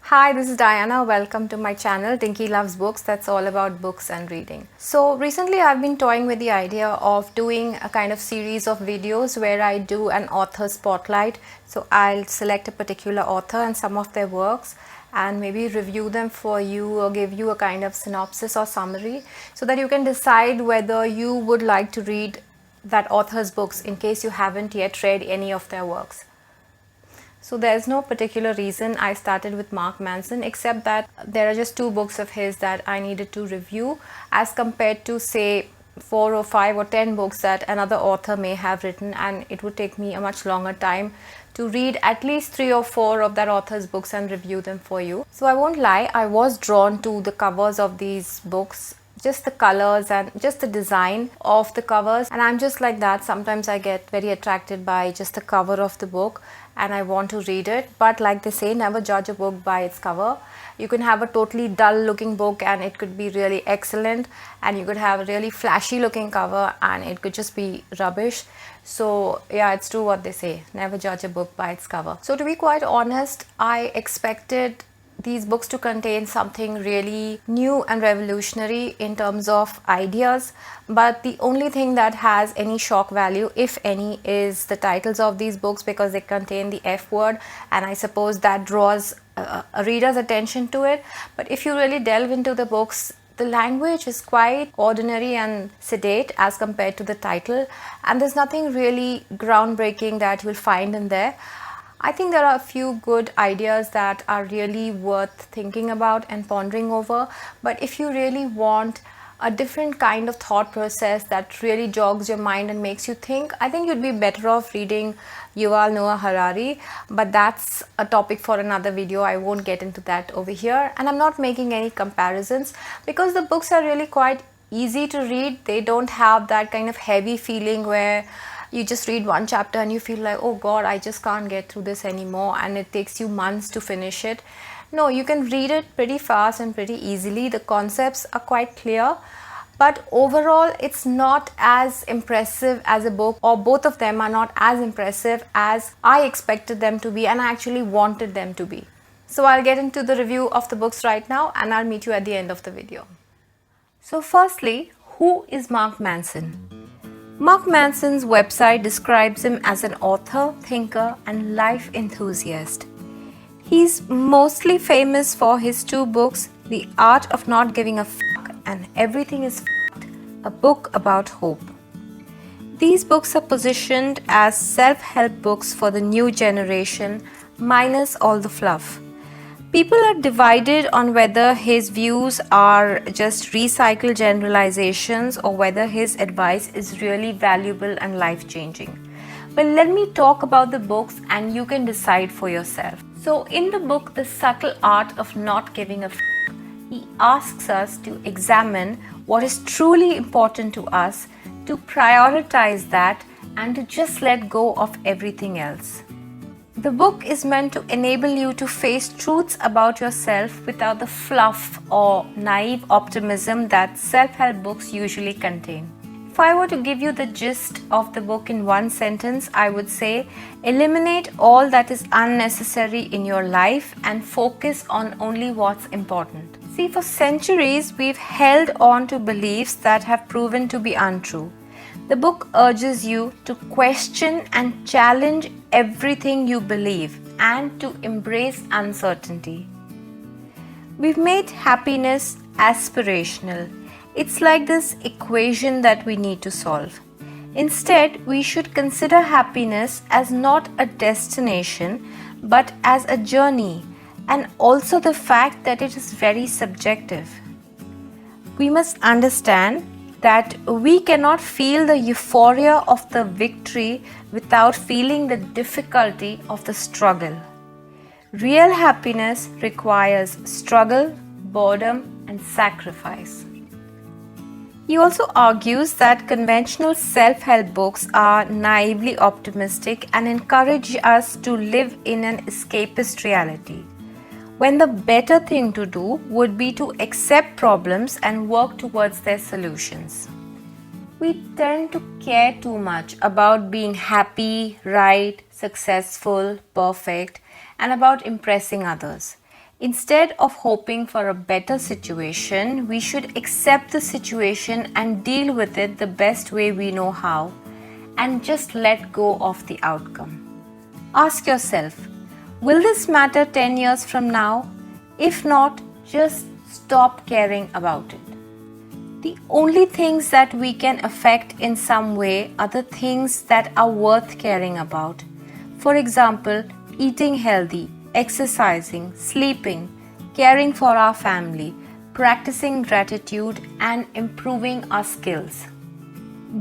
Hi, this is Diana. Welcome to my channel, Dinky Loves Books. That's all about books and reading. So recently I've been toying with the idea of doing a kind of series of videos where I do an author spotlight. So I'll select a particular author and some of their works and maybe review them for you or give you a kind of synopsis or summary so that you can decide whether you would like to read that author's books in case you haven't yet read any of their works. So there's no particular reason I started with Mark Manson, except that there are just 2 books of his that I needed to review as compared to say 4 or 5 or 10 books that another author may have written, and it would take me a much longer time to read at least 3 or 4 of that author's books and review them for you. So I won't lie, I was drawn to the covers of these books, just the colors and just the design of the covers, and I'm just like that. Sometimes I get very attracted by just the cover of the book and I want to read it, but like they say, never judge a book by its cover. You can have a totally dull looking book and it could be really excellent, and you could have a really flashy looking cover and it could just be rubbish. So yeah, it's true what they say, never judge a book by its cover. So to be quite honest, I expected these books to contain something really new and revolutionary in terms of ideas, but the only thing that has any shock value, if any, is the titles of these books, because they contain the F word, and I suppose that draws a reader's attention to it. But if you really delve into the books, the language is quite ordinary and sedate as compared to the title, and there's nothing really groundbreaking that you'll find in there. I think there are a few good ideas that are really worth thinking about and pondering over, but if you really want a different kind of thought process that really jogs your mind and makes you think, I think you'd be better off reading Yuval Noah Harari, but that's a topic for another video. I won't get into that over here, and I'm not making any comparisons because the books are really quite easy to read. They don't have that kind of heavy feeling where you just read one chapter and you feel like, oh God, I just can't get through this anymore, and it takes you months to finish it. No, you can read it pretty fast and pretty easily. The concepts are quite clear, but overall it's not as impressive as a book, or both of them are not as impressive as I expected them to be and I actually wanted them to be. So I'll get into the review of the books right now and I'll meet you at the end of the video. So firstly, who is Mark Manson? Mark Manson's website describes him as an author, thinker, and life enthusiast. He's mostly famous for his 2 books, The Art of Not Giving a Fuck and Everything is Fucked, a book about hope. These books are positioned as self-help books for the new generation, minus all the fluff. People are divided on whether his views are just recycled generalizations or whether his advice is really valuable and life-changing. But let me talk about the books and you can decide for yourself. So in the book, The Subtle Art of Not Giving a F***, he asks us to examine what is truly important to us, to prioritize that, and to just let go of everything else. The book is meant to enable you to face truths about yourself without the fluff or naive optimism that self-help books usually contain. If I were to give you the gist of the book in one sentence, I would say, eliminate all that is unnecessary in your life and focus on only what's important. See, for centuries, we've held on to beliefs that have proven to be untrue. The book urges you to question and challenge everything you believe and to embrace uncertainty. We've made happiness aspirational. It's like this equation that we need to solve. Instead, we should consider happiness as not a destination but as a journey, and also the fact that it is very subjective. We must understand that we cannot feel the euphoria of the victory without feeling the difficulty of the struggle. Real happiness requires struggle, boredom, and sacrifice. He also argues that conventional self-help books are naively optimistic and encourage us to live in an escapist reality, when the better thing to do would be to accept problems and work towards their solutions. We tend to care too much about being happy, right, successful, perfect, and about impressing others. Instead of hoping for a better situation, we should accept the situation and deal with it the best way we know how, and just let go of the outcome. Ask yourself, will this matter 10 years from now? If not, just stop caring about it. The only things that we can affect in some way are the things that are worth caring about. For example, eating healthy, exercising, sleeping, caring for our family, practicing gratitude, and improving our skills.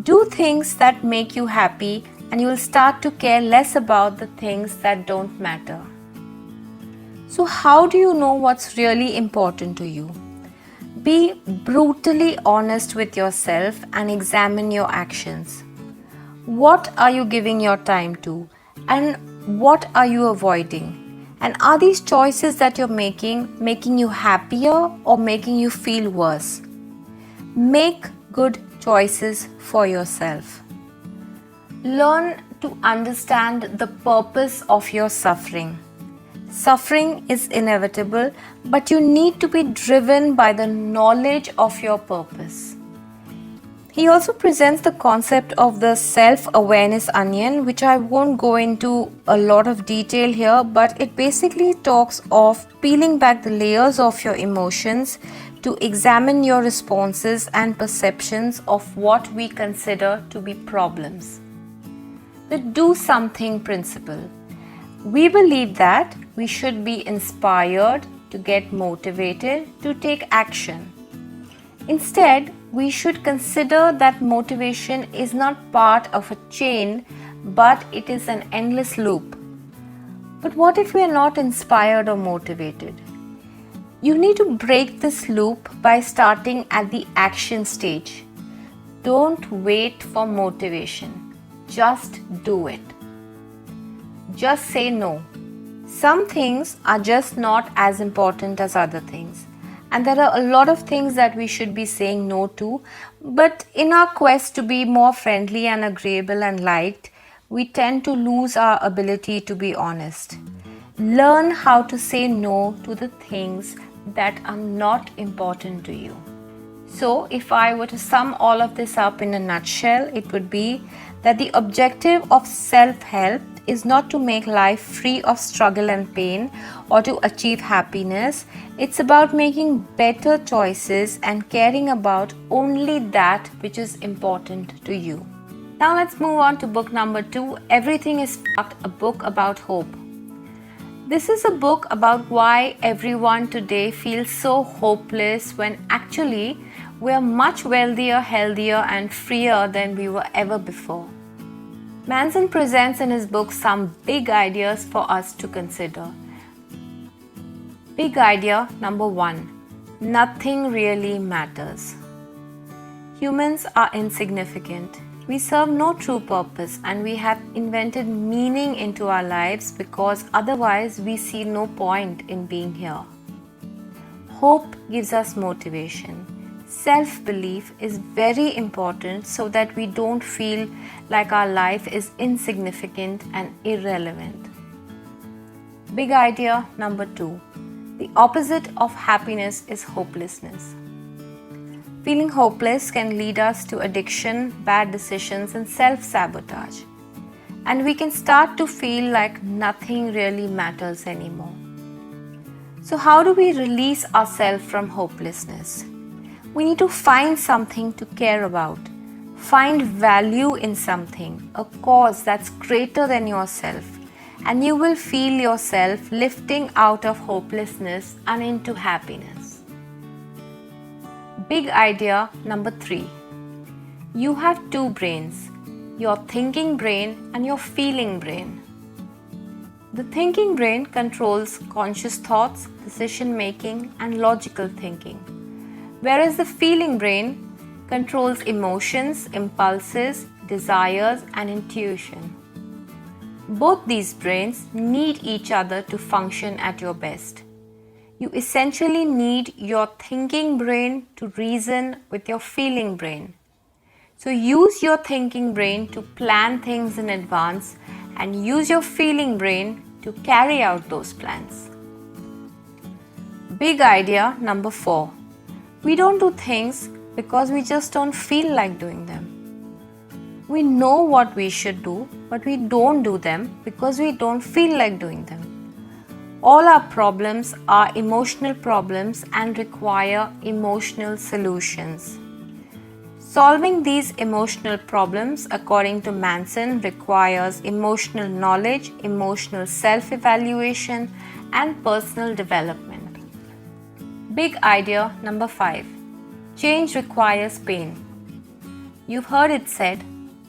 Do things that make you happy, and you will start to care less about the things that don't matter. So, how do you know what's really important to you? Be brutally honest with yourself and examine your actions. What are you giving your time to? And what are you avoiding? And are these choices that you're making you happier or making you feel worse? Make good choices for yourself. Learn to understand the purpose of your suffering. Suffering is inevitable, but you need to be driven by the knowledge of your purpose. He also presents the concept of the self-awareness onion, which I won't go into a lot of detail here, but it basically talks of peeling back the layers of your emotions to examine your responses and perceptions of what we consider to be problems. The do something principle. We believe that we should be inspired to get motivated to take action. Instead, we should consider that motivation is not part of a chain, but it is an endless loop. But what if we are not inspired or motivated? You need to break this loop by starting at the action stage. Don't wait for motivation. Just do it. Just say no. Some things are just not as important as other things. And there are a lot of things that we should be saying no to. But in our quest to be more friendly and agreeable and liked, we tend to lose our ability to be honest. Learn how to say no to the things that are not important to you. So, if I were to sum all of this up in a nutshell, it would be that the objective of self-help is not to make life free of struggle and pain or to achieve happiness. It's about making better choices and caring about only that which is important to you. Now let's move on to book number 2, Everything is F***ed, a book about hope. This is a book about why everyone today feels so hopeless when actually we are much wealthier, healthier and freer than we were ever before. Manson presents in his book some big ideas for us to consider. Big idea number 1. Nothing really matters. Humans are insignificant. We serve no true purpose and we have invented meaning into our lives because otherwise we see no point in being here. Hope gives us motivation. Self-belief is very important so that we don't feel like our life is insignificant and irrelevant. Big idea number 2. The opposite of happiness is hopelessness. Feeling hopeless can lead us to addiction, bad decisions, and self-sabotage. And we can start to feel like nothing really matters anymore. So how do we release ourselves from hopelessness? We need to find something to care about. Find value in something, a cause that's greater than yourself, and you will feel yourself lifting out of hopelessness and into happiness. Big idea number 3. You have 2 brains, your thinking brain and your feeling brain. The thinking brain controls conscious thoughts, decision making, and logical thinking, whereas the feeling brain controls emotions, impulses, desires, and intuition. Both these brains need each other to function at your best. You essentially need your thinking brain to reason with your feeling brain. So use your thinking brain to plan things in advance and use your feeling brain to carry out those plans. Big idea number 4. We don't do things because we just don't feel like doing them. We know what we should do, but we don't do them because we don't feel like doing them. All our problems are emotional problems and require emotional solutions. Solving these emotional problems, according to Manson, requires emotional knowledge, emotional self-evaluation, and personal development. Big idea number 5. Change requires pain. You've heard it said,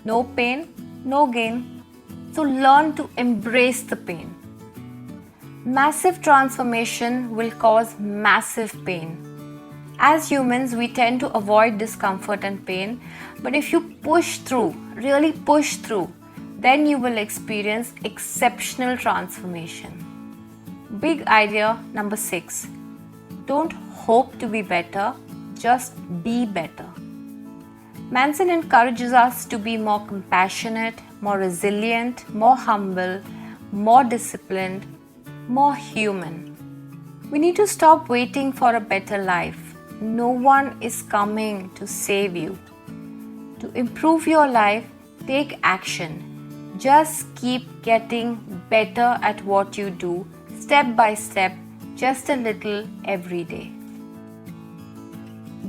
no pain, no gain. So learn to embrace the pain. Massive transformation will cause massive pain. As humans, we tend to avoid discomfort and pain, but if you push through, really push through, then you will experience exceptional transformation. Big idea number 6. Don't hope to be better, just be better. Manson encourages us to be more compassionate, more resilient, more humble, more disciplined, more human. We need to stop waiting for a better life. No one is coming to save you. To improve your life, take action. Just keep getting better at what you do, step by step, just a little every day.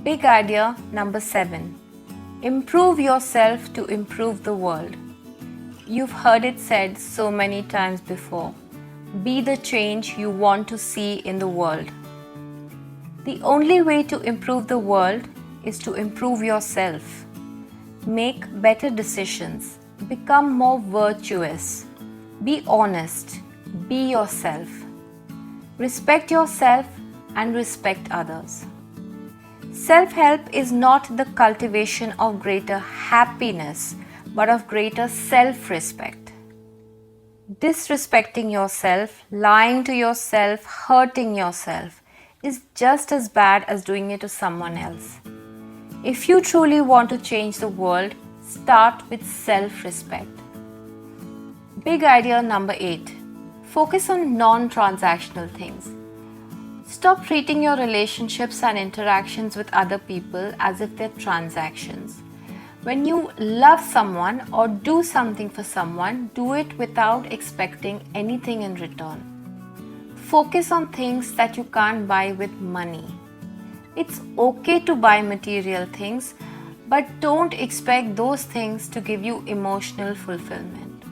Big idea number 7. Improve yourself to improve the world. You've heard it said so many times before. Be the change you want to see in the world. The only way to improve the world is to improve yourself. Make better decisions. Become more virtuous. Be honest. Be yourself. Respect yourself and respect others. Self-help is not the cultivation of greater happiness, but of greater self-respect. Disrespecting yourself, lying to yourself, hurting yourself is just as bad as doing it to someone else. If you truly want to change the world, start with self-respect. Big idea number 8. Focus on non-transactional things. Stop treating your relationships and interactions with other people as if they're transactions. When you love someone or do something for someone, do it without expecting anything in return. Focus on things that you can't buy with money. It's okay to buy material things, but don't expect those things to give you emotional fulfillment.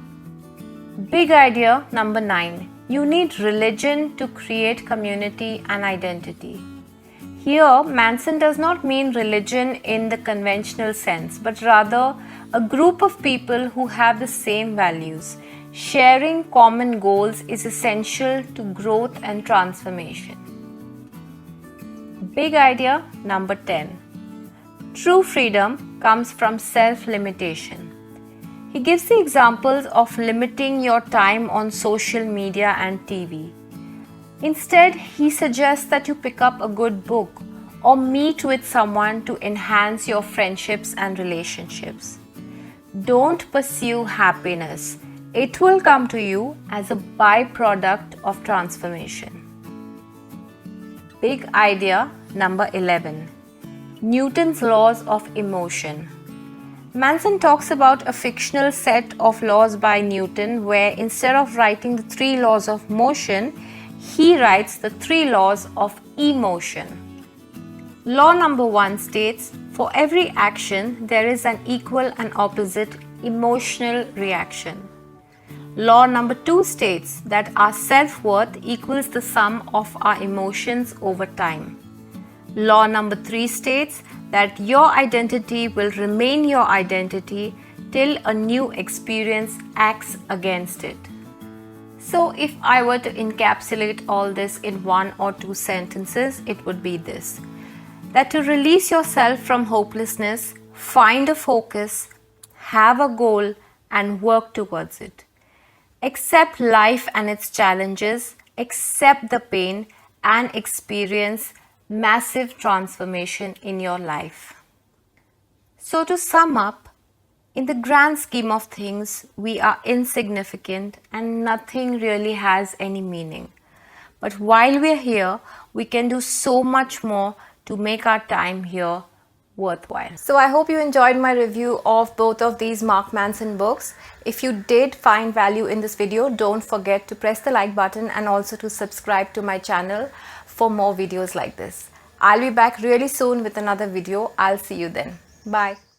Big idea number 9. You need religion to create community and identity. Here, Manson does not mean religion in the conventional sense, but rather a group of people who have the same values. Sharing common goals is essential to growth and transformation. Big idea number 10. True freedom comes from self-limitation. He gives the examples of limiting your time on social media and TV. Instead, he suggests that you pick up a good book or meet with someone to enhance your friendships and relationships. Don't pursue happiness. It will come to you as a byproduct of transformation. Big idea number 11. Newton's laws of emotion. Manson talks about a fictional set of laws by Newton where instead of writing the 3 laws of motion, he writes the 3 laws of emotion. Law number 1 states, for every action, there is an equal and opposite emotional reaction. Law number 2 states that our self-worth equals the sum of our emotions over time. Law number 3 states that your identity will remain your identity till a new experience acts against it. So if I were to encapsulate all this in 1 or 2 sentences, it would be this. That to release yourself from hopelessness, find a focus, have a goal, and work towards it. Accept life and its challenges, accept the pain, and experience massive transformation in your life. So to sum up, in the grand scheme of things, we are insignificant and nothing really has any meaning. But while we're here, we can do so much more to make our time here worthwhile. So I hope you enjoyed my review of both of these Mark Manson books. If you did find value in this video, don't forget to press the like button and also to subscribe to my channel for more videos like this. I'll be back really soon with another video. I'll see you then. Bye.